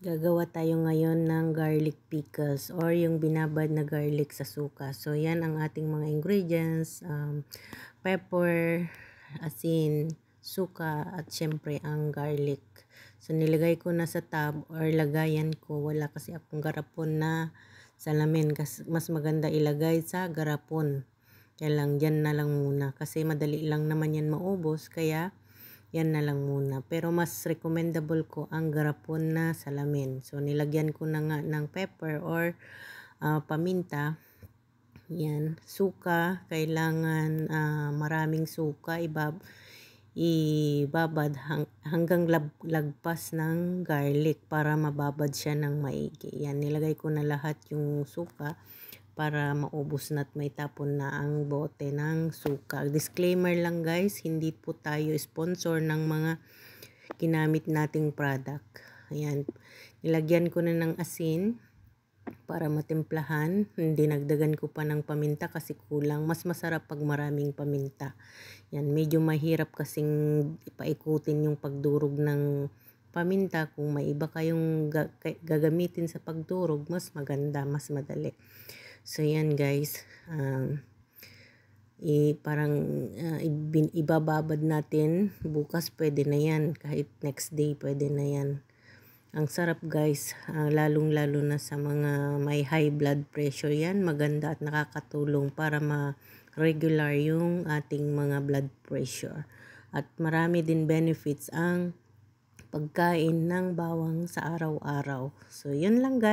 Gagawa tayo ngayon ng garlic pickles or yung binabad na garlic sa suka. So, yan ang ating mga ingredients. Pepper, asin, suka, at syempre ang garlic. So, nilagay ko na sa tub or lagayan ko. Wala kasi akong garapon na salamin. Kasi mas maganda ilagay sa garapon. Kaya lang, dyan na lang muna. Kasi madali lang naman yan maubos. Kaya, yan na lang muna. Pero mas recommendable ko ang garapon na salamin. So, nilagyan ko na nga ng pepper or paminta. Yan. Suka. Kailangan maraming suka. Ibabad hanggang lagpas ng garlic para mababad siya ng maigi. Yan. Nilagay ko na lahat yung suka para maubos na at may tapon na ang bote ng suka. Disclaimer lang guys, hindi po tayo sponsor ng mga ginamit nating product. Ayan, nilagyan ko na ng asin para matimplahan. Dinagdagan ko pa ng paminta kasi kulang. Mas masarap pag maraming paminta. Yan, medyo mahirap kasing paikutin yung pagdurog ng paminta. Kung may iba kayong gagamitin sa pagdurog, mas maganda, mas madali. So, yan guys. Ibababad natin. Bukas pwede na yan. Kahit next day pwede na yan. Ang sarap guys. Lalong-lalo na sa mga may high blood pressure yan. Maganda at nakakatulong para ma-regular yung ating mga blood pressure. At marami din benefits ang pagkain ng bawang sa araw-araw. So, yun lang guys.